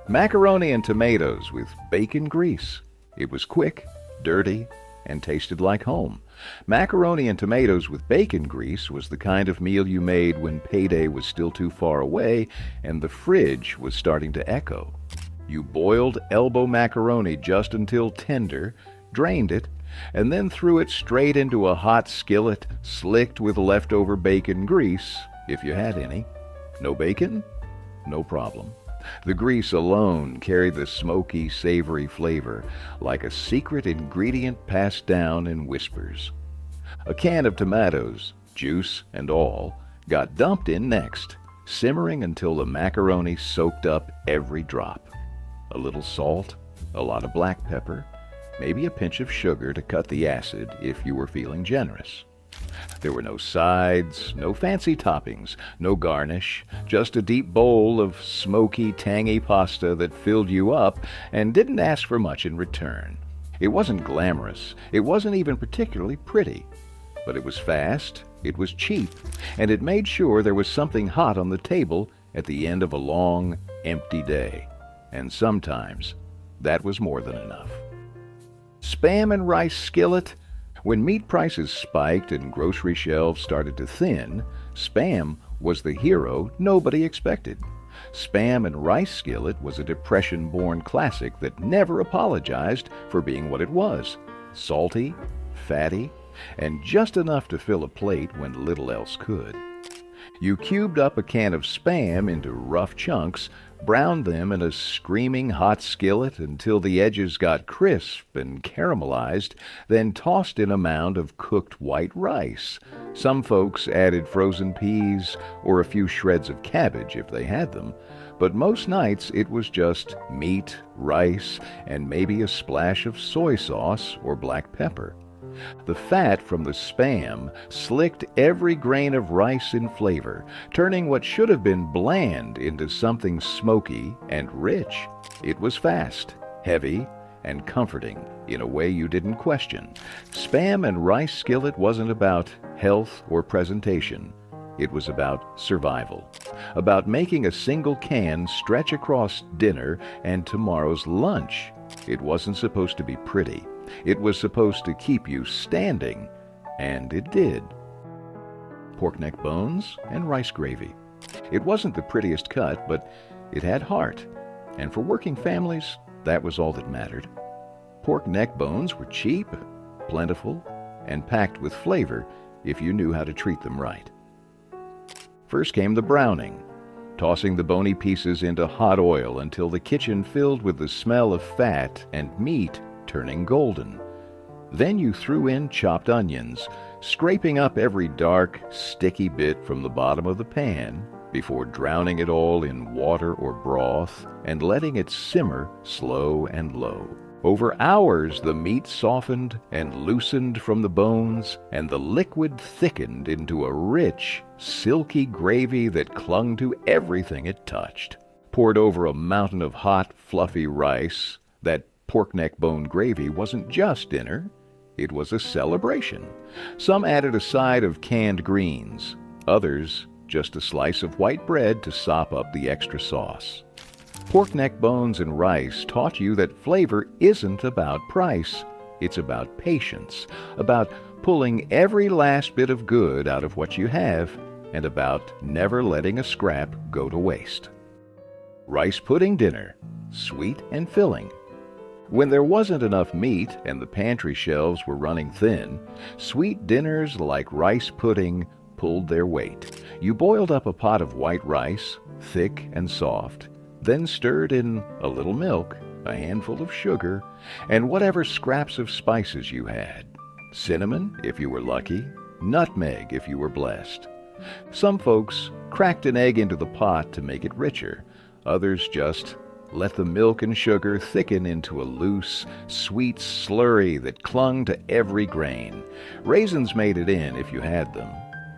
Macaroni and tomatoes with bacon grease. It was quick, dirty, and tasted like home. Macaroni and tomatoes with bacon grease was the kind of meal you made when payday was still too far away and the fridge was starting to echo. You boiled elbow macaroni just until tender, drained it, and then threw it straight into a hot skillet slicked with leftover bacon grease, if you had any. No bacon? No problem. The grease alone carried the smoky, savory flavor like a secret ingredient passed down in whispers. A can of tomatoes, juice and all, got dumped in next, simmering until the macaroni soaked up every drop. A little salt, a lot of black pepper, maybe a pinch of sugar to cut the acid if you were feeling generous. There were no sides, no fancy toppings, no garnish, just a deep bowl of smoky, tangy pasta that filled you up and didn't ask for much in return. It wasn't glamorous, it wasn't even particularly pretty, but it was fast, it was cheap, and it made sure there was something hot on the table at the end of a long, empty day. And sometimes that was more than enough. Spam and rice skillet. When meat prices spiked and grocery shelves started to thin, Spam was the hero nobody expected. Spam and rice skillet was a Depression-born classic that never apologized for being what it was: salty, fatty, and just enough to fill a plate when little else could. You cubed up a can of Spam into rough chunks, browned them in a screaming hot skillet until the edges got crisp and caramelized, then tossed in a mound of cooked white rice. Some folks added frozen peas or a few shreds of cabbage if they had them, but most nights it was just meat, rice, and maybe a splash of soy sauce or black pepper. The fat from the Spam slicked every grain of rice in flavor, turning what should have been bland into something smoky and rich. It was fast, heavy, and comforting in a way you didn't question. Spam and rice skillet wasn't about health or presentation. It was about survival, about making a single can stretch across dinner and tomorrow's lunch. It wasn't supposed to be pretty. It was supposed to keep you standing, and it did. Pork neck bones and rice gravy. It wasn't the prettiest cut, but it had heart, and for working families, that was all that mattered. Pork neck bones were cheap, plentiful, and packed with flavor if you knew how to treat them right. First came the browning, tossing the bony pieces into hot oil until the kitchen filled with the smell of fat and meat turning golden. Then you threw in chopped onions, scraping up every dark, sticky bit from the bottom of the pan before drowning it all in water or broth and letting it simmer slow and low. Over hours the meat softened and loosened from the bones, and the liquid thickened into a rich, silky gravy that clung to everything it touched. Poured over a mountain of hot, fluffy rice, that pork neck bone gravy wasn't just dinner, it was a celebration. Some added a side of canned greens, others just a slice of white bread to sop up the extra sauce. Pork neck bones and rice taught you that flavor isn't about price, it's about patience, about pulling every last bit of good out of what you have, and about never letting a scrap go to waste. Rice pudding dinner, sweet and filling. When there wasn't enough meat and the pantry shelves were running thin, sweet dinners like rice pudding pulled their weight. You boiled up a pot of white rice, thick and soft, then stirred in a little milk, a handful of sugar, and whatever scraps of spices you had. Cinnamon, if you were lucky, nutmeg, if you were blessed. Some folks cracked an egg into the pot to make it richer. Others just let the milk and sugar thicken into a loose, sweet slurry that clung to every grain. Raisins made it in if you had them.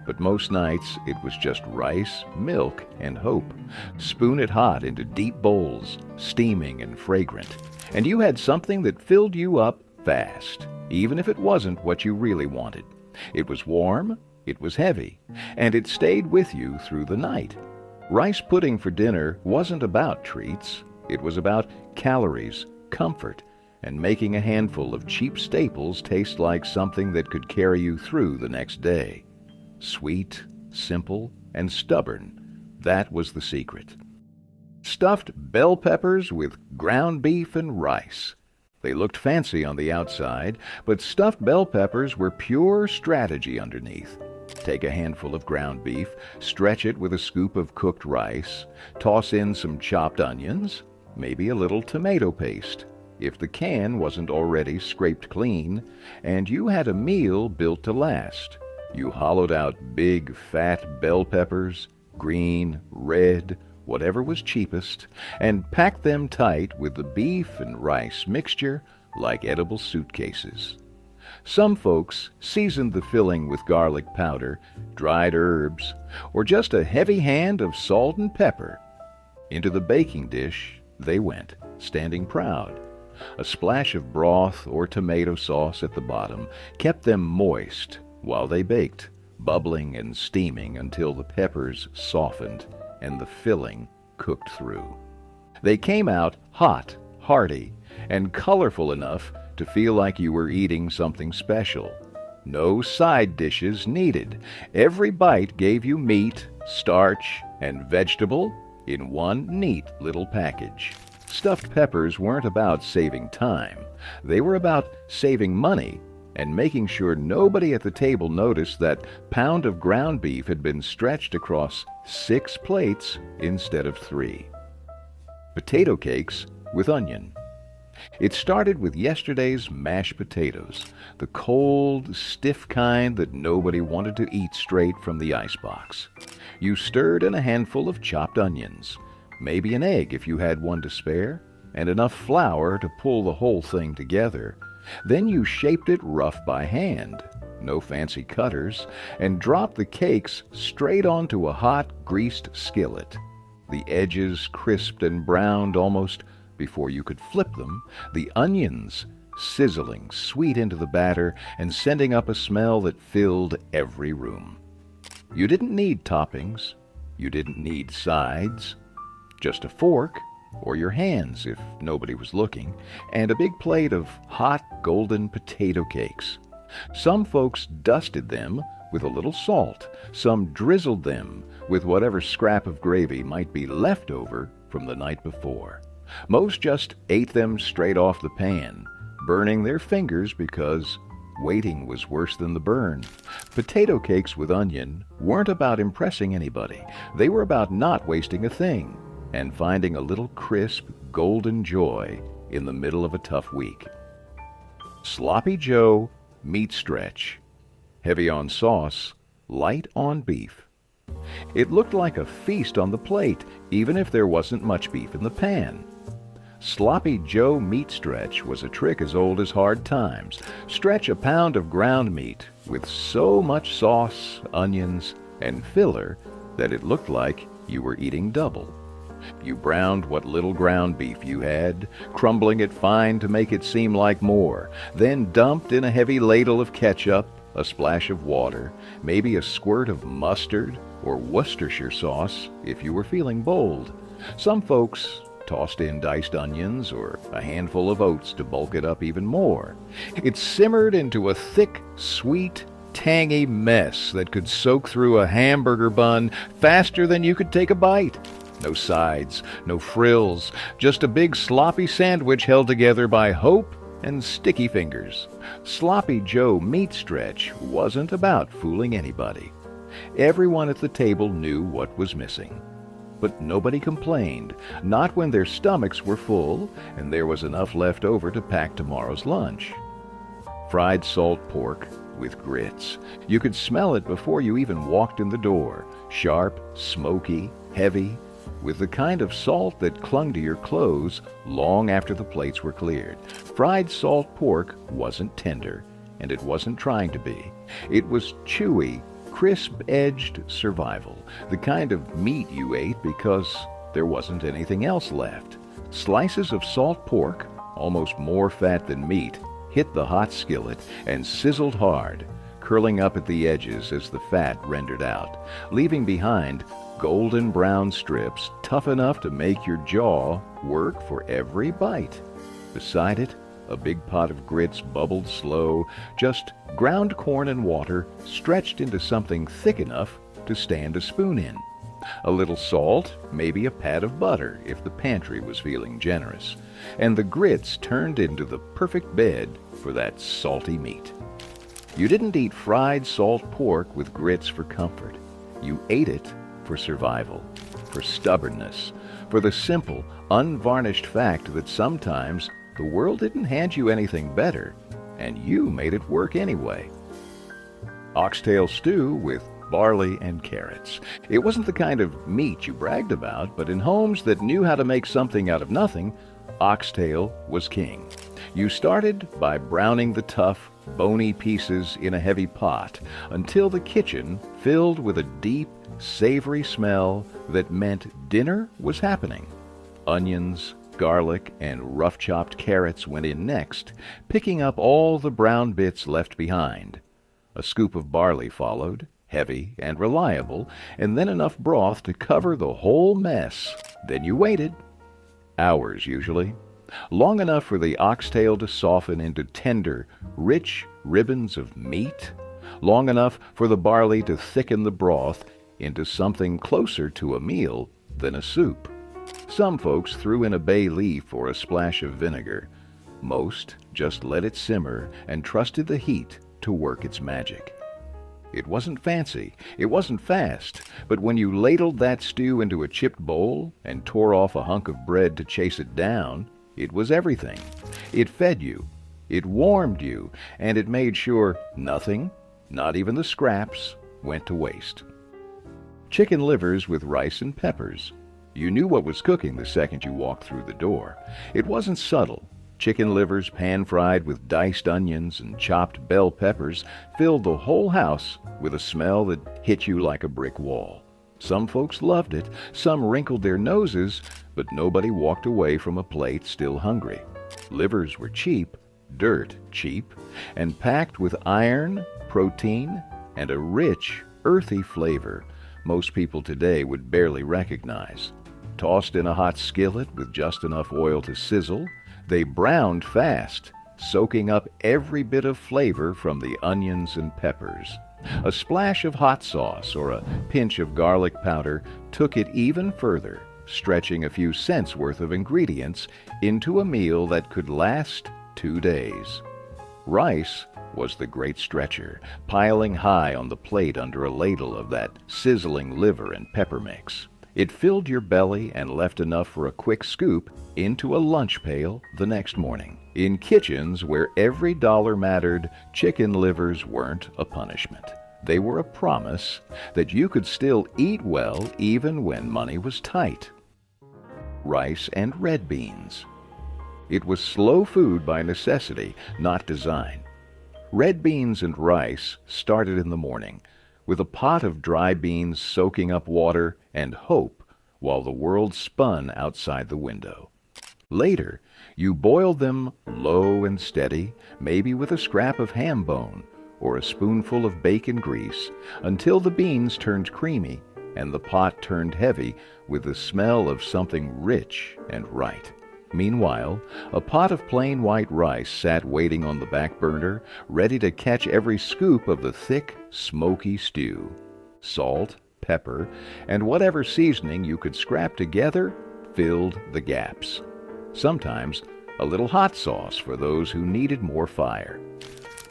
But most nights it was just rice, milk, and hope. Spoon it hot into deep bowls, steaming and fragrant. And you had something that filled you up fast, even if it wasn't what you really wanted. It was warm, it was heavy, and it stayed with you through the night. Rice pudding for dinner wasn't about treats. It was about calories, comfort, and making a handful of cheap staples taste like something that could carry you through the next day. Sweet, simple, and stubborn. That was the secret. Stuffed bell peppers with ground beef and rice. They looked fancy on the outside, but stuffed bell peppers were pure strategy underneath. Take a handful of ground beef, stretch it with a scoop of cooked rice, toss in some chopped onions, maybe a little tomato paste, if the can wasn't already scraped clean, and you had a meal built to last. You hollowed out big, fat bell peppers, green, red, whatever was cheapest, and packed them tight with the beef and rice mixture like edible suitcases. Some folks seasoned the filling with garlic powder, dried herbs, or just a heavy hand of salt and pepper. Into the baking dish they went, standing proud. A splash of broth or tomato sauce at the bottom kept them moist while they baked, bubbling and steaming until the peppers softened and the filling cooked through. They came out hot, hearty, and colorful enough to feel like you were eating something special. No side dishes needed. Every bite gave you meat, starch, and vegetable in one neat little package. Stuffed peppers weren't about saving time. They were about saving money and making sure nobody at the table noticed that pound of ground beef had been stretched across 6 plates instead of 3. Potato cakes with onion. It started with yesterday's mashed potatoes, the cold, stiff kind that nobody wanted to eat straight from the icebox. You stirred in a handful of chopped onions, maybe an egg if you had one to spare, and enough flour to pull the whole thing together. Then you shaped it rough by hand, no fancy cutters, and dropped the cakes straight onto a hot, greased skillet. The edges crisped and browned almost before you could flip them, the onions sizzling sweet into the batter and sending up a smell that filled every room. You didn't need toppings. You didn't need sides. Just a fork, or your hands if nobody was looking, and a big plate of hot golden potato cakes. Some folks dusted them with a little salt. Some drizzled them with whatever scrap of gravy might be left over from the night before. Most just ate them straight off the pan, burning their fingers because waiting was worse than the burn. Potato cakes with onion weren't about impressing anybody. They were about not wasting a thing and finding a little crisp, golden joy in the middle of a tough week. Sloppy Joe meat stretch. Heavy on sauce, light on beef. It looked like a feast on the plate, even if there wasn't much beef in the pan. Sloppy Joe meat stretch was a trick as old as hard times. Stretch a pound of ground meat with so much sauce, onions, and filler that it looked like you were eating double. You browned what little ground beef you had, crumbling it fine to make it seem like more, then dumped in a heavy ladle of ketchup, a splash of water, maybe a squirt of mustard or Worcestershire sauce if you were feeling bold. Some folks tossed in diced onions or a handful of oats to bulk it up even more. It simmered into a thick, sweet, tangy mess that could soak through a hamburger bun faster than you could take a bite. No sides, no frills, just a big sloppy sandwich held together by hope and sticky fingers. Sloppy Joe meat stretch wasn't about fooling anybody. Everyone at the table knew what was missing. But nobody complained, not when their stomachs were full and there was enough left over to pack tomorrow's lunch. Fried salt pork with grits. You could smell it before you even walked in the door. Sharp, smoky, heavy, with the kind of salt that clung to your clothes long after the plates were cleared. Fried salt pork wasn't tender, and it wasn't trying to be. It was chewy, crisp-edged survival, the kind of meat you ate because there wasn't anything else left. Slices of salt pork, almost more fat than meat, hit the hot skillet and sizzled hard, curling up at the edges as the fat rendered out, leaving behind golden brown strips tough enough to make your jaw work for every bite. Beside it, a big pot of grits bubbled slow, just ground corn and water stretched into something thick enough to stand a spoon in. A little salt, maybe a pat of butter if the pantry was feeling generous, and the grits turned into the perfect bed for that salty meat. You didn't eat fried salt pork with grits for comfort. You ate it for survival, for stubbornness, for the simple, unvarnished fact that sometimes the world didn't hand you anything better, and you made it work anyway. Oxtail stew with barley and carrots. It wasn't the kind of meat you bragged about, but in homes that knew how to make something out of nothing, oxtail was king. You started by browning the tough, bony pieces in a heavy pot until the kitchen filled with a deep, savory smell that meant dinner was happening. Onions, garlic, and rough-chopped carrots went in next, picking up all the brown bits left behind. A scoop of barley followed, heavy and reliable, and then enough broth to cover the whole mess. Then you waited. Hours, usually. Long enough for the oxtail to soften into tender, rich ribbons of meat. Long enough for the barley to thicken the broth into something closer to a meal than a soup. Some folks threw in a bay leaf or a splash of vinegar. Most just let it simmer and trusted the heat to work its magic. It wasn't fancy, it wasn't fast, but when you ladled that stew into a chipped bowl and tore off a hunk of bread to chase it down, it was everything. It fed you, it warmed you, and it made sure nothing, not even the scraps, went to waste. Chicken livers with rice and peppers. You knew what was cooking the second you walked through the door. It wasn't subtle. Chicken livers pan-fried with diced onions and chopped bell peppers filled the whole house with a smell that hit you like a brick wall. Some folks loved it, some wrinkled their noses, but nobody walked away from a plate still hungry. Livers were cheap, dirt cheap, and packed with iron, protein, and a rich, earthy flavor most people today would barely recognize. Tossed in a hot skillet with just enough oil to sizzle, they browned fast, soaking up every bit of flavor from the onions and peppers. A splash of hot sauce or a pinch of garlic powder took it even further, stretching a few cents worth of ingredients into a meal that could last 2 days. Rice was the great stretcher, piling high on the plate under a ladle of that sizzling liver and pepper mix. It filled your belly and left enough for a quick scoop into a lunch pail the next morning. In kitchens where every dollar mattered, chicken livers weren't a punishment. They were a promise that you could still eat well even when money was tight. Rice and red beans. It was slow food by necessity, not design. Red beans and rice started in the morning, with a pot of dry beans soaking up water and hope while the world spun outside the window. Later, you boiled them low and steady, maybe with a scrap of ham bone or a spoonful of bacon grease, until the beans turned creamy and the pot turned heavy with the smell of something rich and right. Meanwhile, a pot of plain white rice sat waiting on the back burner, ready to catch every scoop of the thick, smoky stew. Salt, pepper, and whatever seasoning you could scrap together filled the gaps. Sometimes a little hot sauce for those who needed more fire.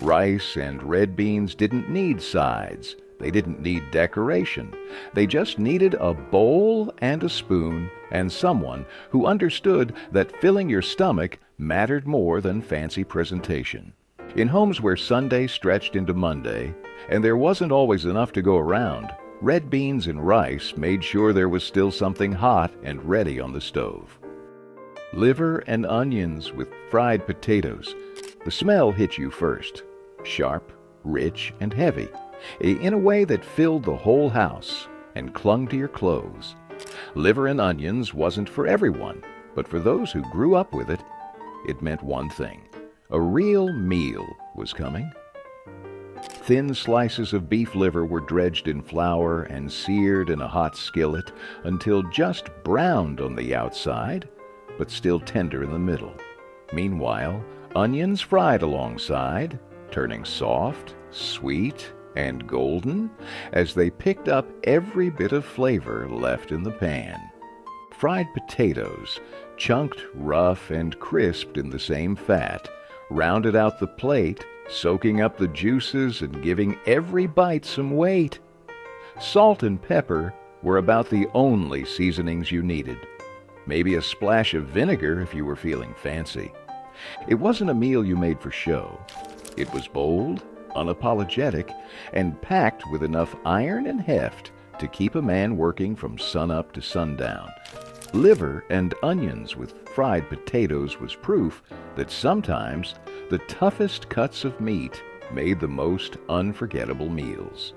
Rice and red beans didn't need sides. They didn't need decoration. They just needed a bowl and a spoon and someone who understood that filling your stomach mattered more than fancy presentation. In homes where Sunday stretched into Monday, and there wasn't always enough to go around, red beans and rice made sure there was still something hot and ready on the stove. Liver and onions with fried potatoes. The smell hit you first. Sharp, rich, and heavy, in a way that filled the whole house and clung to your clothes. Liver and onions wasn't for everyone, but for those who grew up with it, it meant one thing. A real meal was coming. Thin slices of beef liver were dredged in flour and seared in a hot skillet until just browned on the outside, but still tender in the middle. Meanwhile, onions fried alongside, turning soft, sweet, and golden as they picked up every bit of flavor left in the pan. Fried potatoes, chunked rough and crisped in the same fat, rounded out the plate, soaking up the juices and giving every bite some weight. Salt and pepper were about the only seasonings you needed. Maybe a splash of vinegar if you were feeling fancy. It wasn't a meal you made for show. It was bold, unapologetic, and packed with enough iron and heft to keep a man working from sunup to sundown. Liver and onions with fried potatoes was proof that sometimes the toughest cuts of meat made the most unforgettable meals.